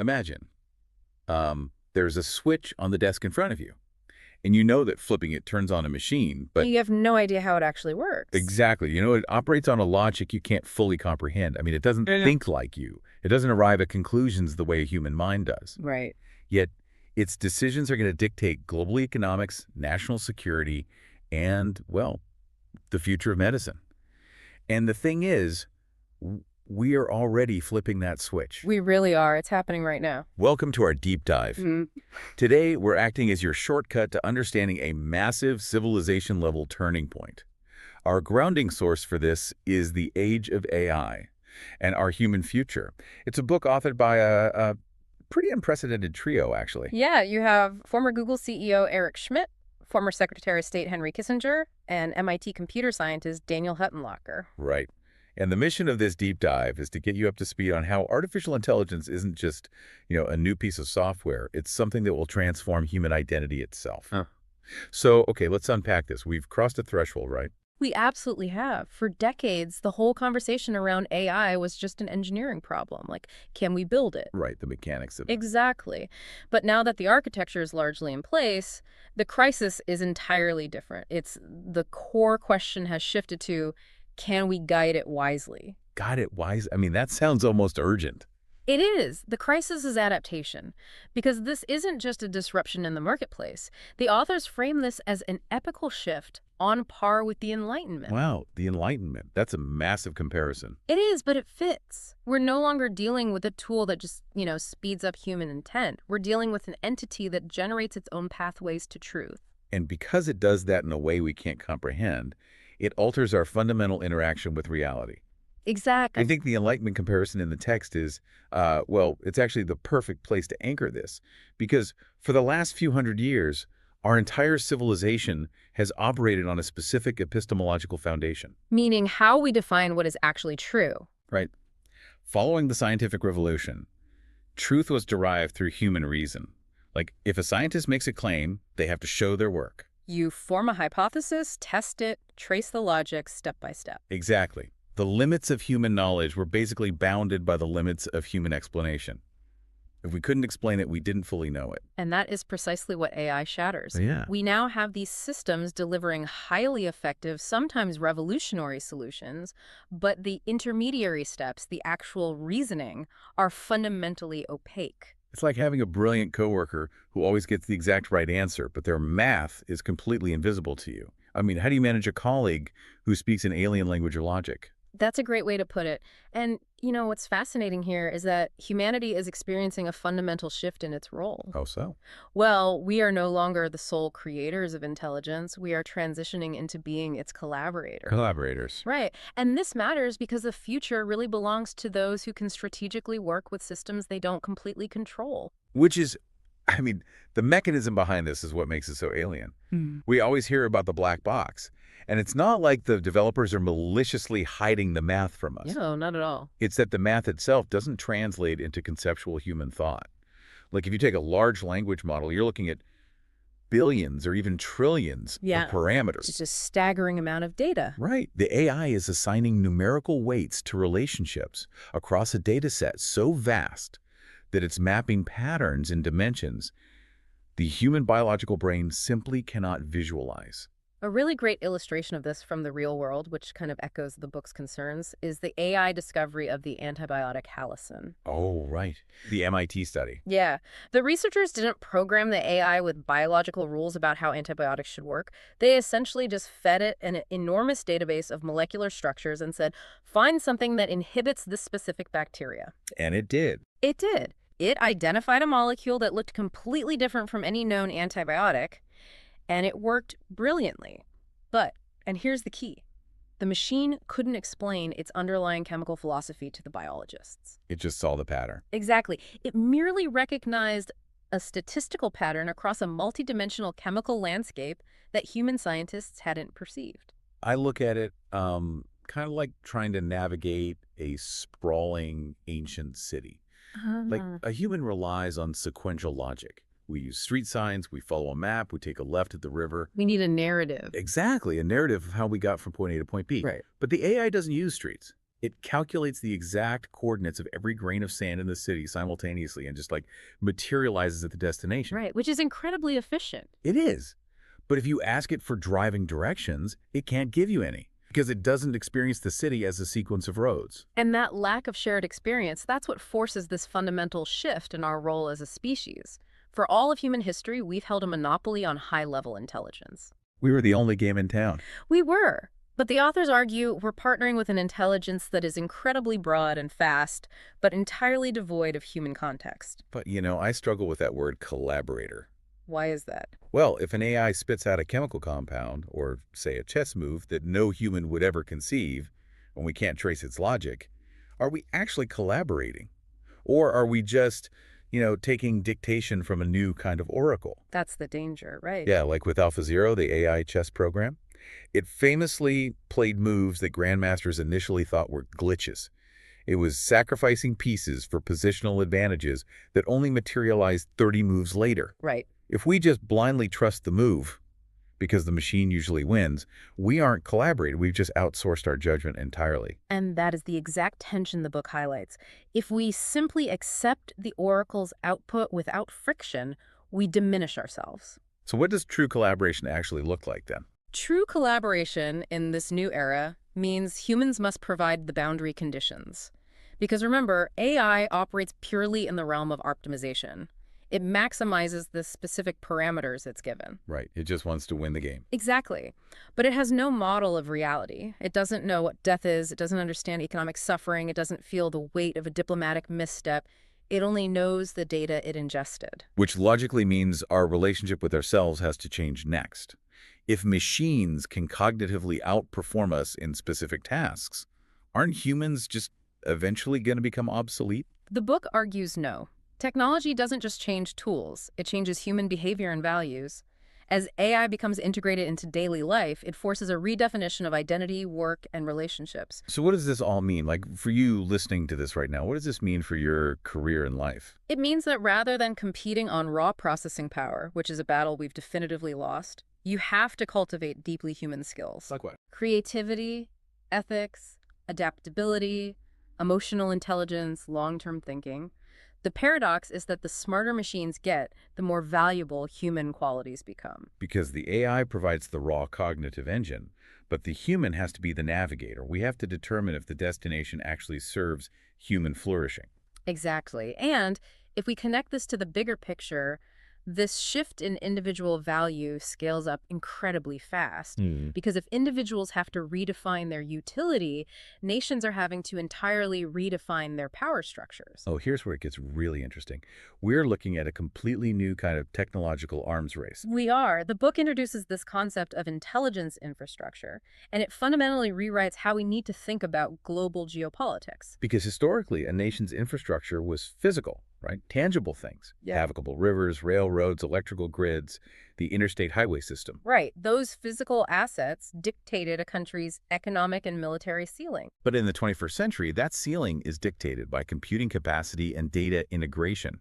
Imagine there's a switch on the desk in front of you, and you know that flipping it turns on a machine, but You have no idea how it actually works. exactly, it operates on a logic you can't fully comprehend. I mean, it doesn't Yeah. think like you. It doesn't arrive at conclusions the way a human mind does. Right. Yet, its decisions are going to dictate global economics, national security, and, well, the future of medicine. And the thing is, we are already flipping that switch. We really are. It's happening right now. Welcome to our deep dive. Today, we're acting as your shortcut to understanding a massive civilization-level turning point. Our grounding source for this is The Age of AI and Our Human Future. It's a book authored by a pretty unprecedented trio, actually. Yeah, you have former Google CEO Eric Schmidt, former Secretary of State Henry Kissinger, and MIT computer scientist Daniel Huttenlocher. Right. And the mission of this deep dive is to get you up to speed on how artificial intelligence isn't just, a new piece of software. It's something that will transform human identity itself. Huh. So, okay, let's unpack this. We've crossed a threshold, right? We absolutely have. For decades, the whole conversation around AI was just an engineering problem. Like, can we build it? Right, the mechanics of it. Exactly. But now that the architecture is largely in place, the crisis is entirely different. The core question has shifted to, can we guide it wisely? Got it, wise. I mean, that sounds almost urgent. It is. The crisis is adaptation, because this isn't just a disruption in the marketplace. The authors frame this as an epical shift on par with the Enlightenment. Wow, the Enlightenment. That's a massive comparison. It is, but it fits. We're no longer dealing with a tool that just, speeds up human intent. We're dealing with an entity that generates its own pathways to truth. And because it does that in a way we can't comprehend, it alters our fundamental interaction with reality. Exactly. I think the Enlightenment comparison in the text is, it's actually the perfect place to anchor this. Because for the last few hundred years, our entire civilization has operated on a specific epistemological foundation. Meaning how we define what is actually true. Right. Following the scientific revolution, truth was derived through human reason. Like, if a scientist makes a claim, they have to show their work. You form a hypothesis, test it, trace the logic step by step. Exactly. The limits of human knowledge were basically bounded by the limits of human explanation. If we couldn't explain it, we didn't fully know it. And that is precisely what AI shatters. Yeah. We now have these systems delivering highly effective, sometimes revolutionary solutions, but the intermediary steps, the actual reasoning, are fundamentally opaque. It's like having a brilliant coworker who always gets the exact right answer, but their math is completely invisible to you. I mean, how do you manage a colleague who speaks an alien language or logic? That's a great way to put it. And, what's fascinating here is that humanity is experiencing a fundamental shift in its role. Oh, so? Well, we are no longer the sole creators of intelligence. We are transitioning into being its collaborator. Collaborators. Right. And this matters because the future really belongs to those who can strategically work with systems they don't completely control. Which is, the mechanism behind this is what makes it so alien. We always hear about the black box. And it's not like the developers are maliciously hiding the math from us. No, not at all. It's that the math itself doesn't translate into conceptual human thought. Like, if you take a large language model, you're looking at billions or even trillions of parameters. It's just a staggering amount of data. Right. The AI is assigning numerical weights to relationships across a data set so vast that it's mapping patterns and dimensions the human biological brain simply cannot visualize. A really great illustration of this from the real world, which kind of echoes the book's concerns, is the AI discovery of the antibiotic Halocin. Oh, right. The MIT study. Yeah. The researchers didn't program the AI with biological rules about how antibiotics should work. They essentially just fed it an enormous database of molecular structures and said, find something that inhibits this specific bacteria. And it did. It did. It identified a molecule that looked completely different from any known antibiotic, and it worked brilliantly. But, and here's the key, the machine couldn't explain its underlying chemical philosophy to the biologists. It just saw the pattern. Exactly. It merely recognized a statistical pattern across a multidimensional chemical landscape that human scientists hadn't perceived. I look at it kind of like trying to navigate a sprawling ancient city. Like, a human relies on sequential logic. We use street signs, we follow a map, we take a left at the river. We need a narrative. Exactly, a narrative of how we got from point A to point B. Right. But the AI doesn't use streets. It calculates the exact coordinates of every grain of sand in the city simultaneously and just like materializes at the destination. Right, which is incredibly efficient. It is. But if you ask it for driving directions, it can't give you any because it doesn't experience the city as a sequence of roads. And that lack of shared experience, that's what forces this fundamental shift in our role as a species. For all of human history, we've held a monopoly on high-level intelligence. We were the only game in town. We were. But the authors argue we're partnering with an intelligence that is incredibly broad and fast, but entirely devoid of human context. But, I struggle with that word collaborator. Why is that? Well, if an AI spits out a chemical compound, or say a chess move that no human would ever conceive, and we can't trace its logic, are we actually collaborating? Or are we just, taking dictation from a new kind of oracle? That's the danger, right? Yeah, like with AlphaZero, the AI chess program. It famously played moves that grandmasters initially thought were glitches. It was sacrificing pieces for positional advantages that only materialized 30 moves later. Right. If we just blindly trust the move, because the machine usually wins, we aren't collaborating. We've just outsourced our judgment entirely. And that is the exact tension the book highlights. If we simply accept the oracle's output without friction, we diminish ourselves. So what does true collaboration actually look like then? True collaboration in this new era means humans must provide the boundary conditions. Because remember, AI operates purely in the realm of optimization. It maximizes the specific parameters it's given. Right. It just wants to win the game. Exactly. But it has no model of reality. It doesn't know what death is. It doesn't understand economic suffering. It doesn't feel the weight of a diplomatic misstep. It only knows the data it ingested. Which logically means our relationship with ourselves has to change next. If machines can cognitively outperform us in specific tasks, aren't humans just eventually going to become obsolete? The book argues no. Technology doesn't just change tools, it changes human behavior and values. As AI becomes integrated into daily life, it forces a redefinition of identity, work, and relationships. So what does this all mean? Like for you listening to this right now, what does this mean for your career and life? It means that rather than competing on raw processing power, which is a battle we've definitively lost, you have to cultivate deeply human skills. Like what? Creativity, ethics, adaptability, emotional intelligence, long-term thinking. The paradox is that the smarter machines get, the more valuable human qualities become. Because the AI provides the raw cognitive engine, but the human has to be the navigator. We have to determine if the destination actually serves human flourishing. Exactly. And if we connect this to the bigger picture, this shift in individual value scales up incredibly fast. Because if individuals have to redefine their utility, nations are having to entirely redefine their power structures. Oh, here's where it gets really interesting. We're looking at a completely new kind of technological arms race. We are. The book introduces this concept of intelligence infrastructure, and it fundamentally rewrites how we need to think about global geopolitics. Because historically, a nation's infrastructure was physical, right? Tangible things. Yeah. Navigable rivers, railroads, electrical grids, the interstate highway system. Right. Those physical assets dictated a country's economic and military ceiling. But in the 21st century, that ceiling is dictated by computing capacity and data integration.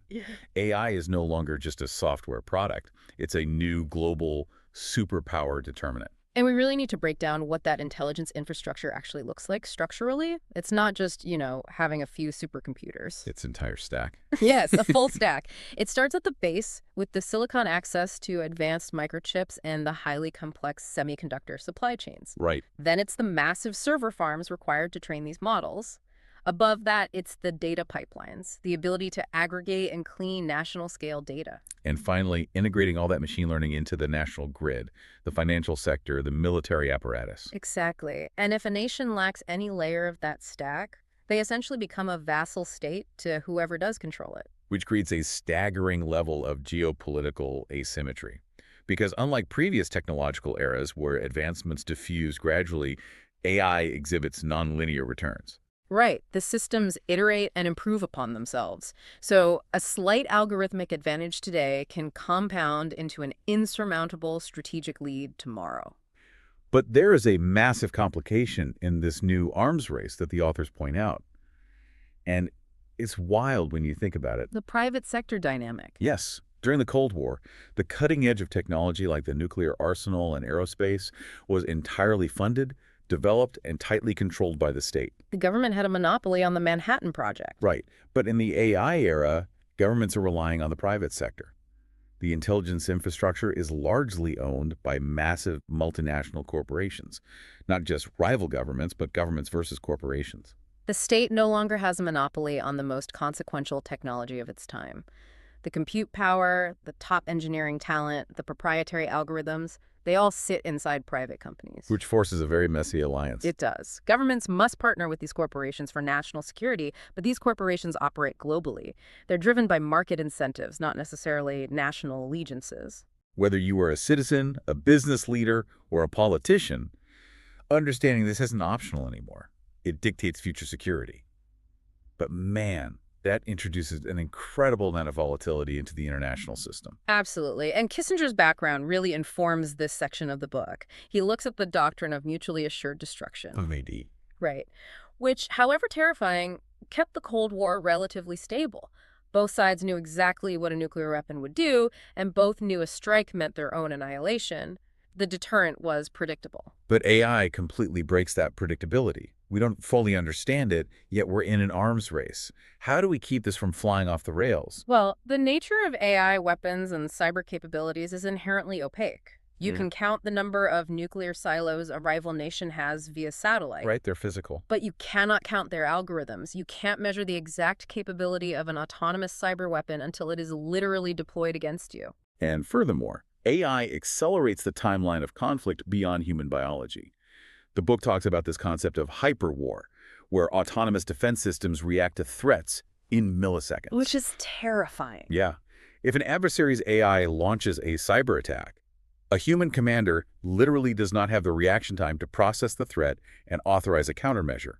AI is no longer just a software product. It's a new global superpower determinant. And we really need to break down what that intelligence infrastructure actually looks like structurally. It's not just, having a few supercomputers. Its entire stack. Yes, a full stack. It starts at the base with the silicon access to advanced microchips and the highly complex semiconductor supply chains. Right. Then it's the massive server farms required to train these models. Above that, it's the data pipelines, the ability to aggregate and clean national-scale data. And finally, integrating all that machine learning into the national grid, the financial sector, the military apparatus. Exactly. And if a nation lacks any layer of that stack, they essentially become a vassal state to whoever does control it. Which creates a staggering level of geopolitical asymmetry. Because unlike previous technological eras where advancements diffuse gradually, AI exhibits nonlinear returns. Right. The systems iterate and improve upon themselves. So a slight algorithmic advantage today can compound into an insurmountable strategic lead tomorrow. But there is a massive complication in this new arms race that the authors point out. And it's wild when you think about it. The private sector dynamic. Yes. During the Cold War, the cutting edge of technology like the nuclear arsenal and aerospace was entirely funded, developed and tightly controlled by the state. The government had a monopoly on the Manhattan Project. Right. But in the AI era, governments are relying on the private sector. The intelligence infrastructure is largely owned by massive multinational corporations, not just rival governments, but governments versus corporations. The state no longer has a monopoly on the most consequential technology of its time. The compute power, the top engineering talent, the proprietary algorithms, they all sit inside private companies. Which forces a very messy alliance. It does. Governments must partner with these corporations for national security, but these corporations operate globally. They're driven by market incentives, not necessarily national allegiances. Whether you are a citizen, a business leader, or a politician, understanding this isn't optional anymore. It dictates future security. But man, that introduces an incredible amount of volatility into the international system. Absolutely. And Kissinger's background really informs this section of the book. He looks at the doctrine of mutually assured destruction. Of AD. Right. Which, however terrifying, kept the Cold War relatively stable. Both sides knew exactly what a nuclear weapon would do, and both knew a strike meant their own annihilation. The deterrent was predictable. But AI completely breaks that predictability. We don't fully understand it, yet we're in an arms race. How do we keep this from flying off the rails? Well, the nature of AI weapons and cyber capabilities is inherently opaque. You can count the number of nuclear silos a rival nation has via satellite. Right, they're physical. But you cannot count their algorithms. You can't measure the exact capability of an autonomous cyber weapon until it is literally deployed against you. And furthermore, AI accelerates the timeline of conflict beyond human biology. The book talks about this concept of hyperwar, where autonomous defense systems react to threats in milliseconds. Which is terrifying. Yeah. If an adversary's AI launches a cyber attack, a human commander literally does not have the reaction time to process the threat and authorize a countermeasure.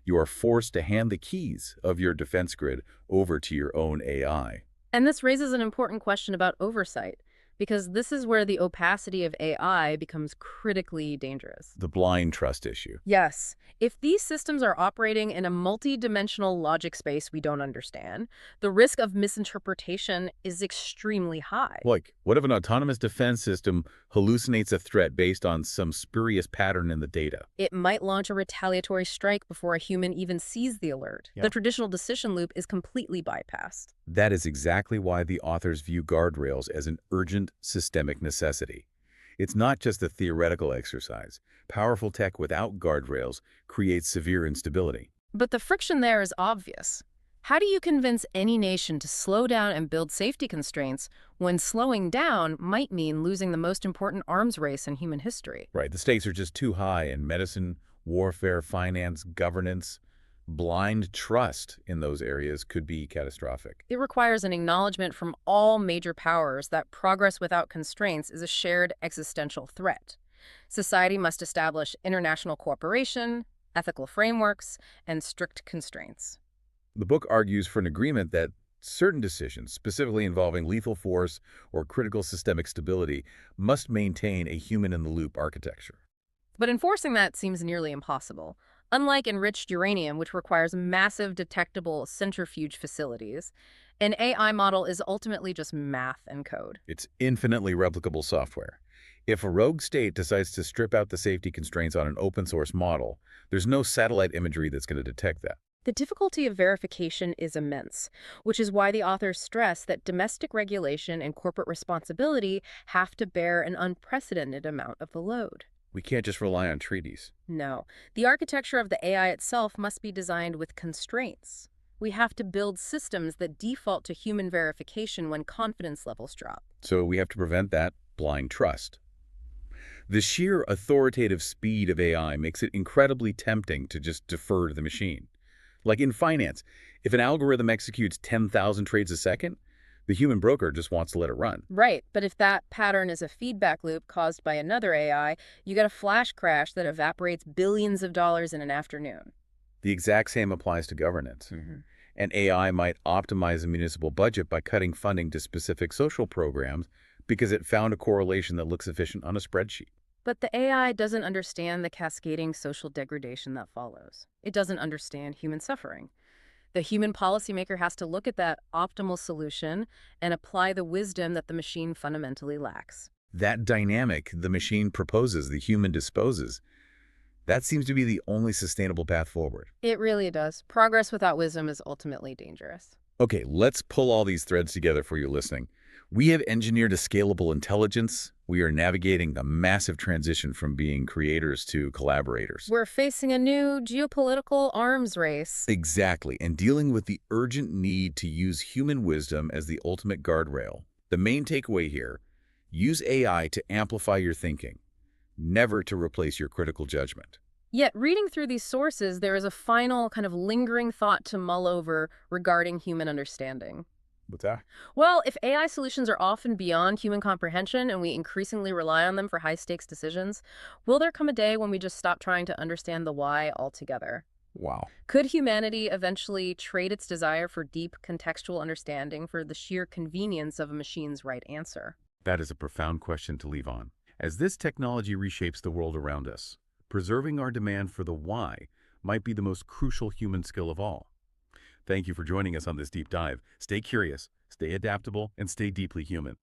You are forced to hand the keys of your defense grid over to your own AI. And this raises an important question about oversight, because this is where the opacity of AI becomes critically dangerous. The blind trust issue. Yes. If these systems are operating in a multi-dimensional logic space we don't understand, the risk of misinterpretation is extremely high. Like, what if an autonomous defense system hallucinates a threat based on some spurious pattern in the data? It might launch a retaliatory strike before a human even sees the alert. Yeah. The traditional decision loop is completely bypassed. That is exactly why the authors view guardrails as an urgent systemic necessity. It's not just a theoretical exercise. Powerful tech without guardrails creates severe instability. But the friction there is obvious. How do you convince any nation to slow down and build safety constraints when slowing down might mean losing the most important arms race in human history? Right, the stakes are just too high in medicine, warfare, finance, governance. Blind trust in those areas could be catastrophic. It requires an acknowledgement from all major powers that progress without constraints is a shared existential threat. Society must establish international cooperation, ethical frameworks, and strict constraints. The book argues for an agreement that certain decisions, specifically involving lethal force or critical systemic stability, must maintain a human-in-the-loop architecture. But enforcing that seems nearly impossible. Unlike enriched uranium, which requires massive detectable centrifuge facilities, an AI model is ultimately just math and code. It's infinitely replicable software. If a rogue state decides to strip out the safety constraints on an open-source model, there's no satellite imagery that's going to detect that. The difficulty of verification is immense, which is why the authors stress that domestic regulation and corporate responsibility have to bear an unprecedented amount of the load. We can't just rely on treaties. No. The architecture of the AI itself must be designed with constraints. We have to build systems that default to human verification when confidence levels drop. So we have to prevent that blind trust. The sheer authoritative speed of AI makes it incredibly tempting to just defer to the machine. Like in finance, if an algorithm executes 10,000 trades a second, the human broker just wants to let it run. Right, but if that pattern is a feedback loop caused by another AI, you get a flash crash that evaporates billions of dollars in an afternoon. The exact same applies to governance. An AI might optimize a municipal budget by cutting funding to specific social programs because it found a correlation that looks efficient on a spreadsheet. But the AI doesn't understand the cascading social degradation that follows. It doesn't understand human suffering. The human policymaker has to look at that optimal solution and apply the wisdom that the machine fundamentally lacks. That dynamic the machine proposes, the human disposes, That seems to be the only sustainable path forward. It really does. Progress without wisdom is ultimately dangerous. Okay, let's pull all these threads together for you listening. We have engineered a scalable intelligence. We are navigating a massive transition from being creators to collaborators. We're facing a new geopolitical arms race. Exactly, and dealing with the urgent need to use human wisdom as the ultimate guardrail. The main takeaway here, use AI to amplify your thinking, never to replace your critical judgment. Yet, reading through these sources, there is a final kind of lingering thought to mull over regarding human understanding. What's that? Well, if AI solutions are often beyond human comprehension and we increasingly rely on them for high-stakes decisions, will there come a day when we just stop trying to understand the why altogether? Wow. Could humanity eventually trade its desire for deep contextual understanding for the sheer convenience of a machine's right answer? That is a profound question to leave on. As this technology reshapes the world around us, preserving our demand for the why might be the most crucial human skill of all. Thank you for joining us on this deep dive. Stay curious, stay adaptable, and stay deeply human.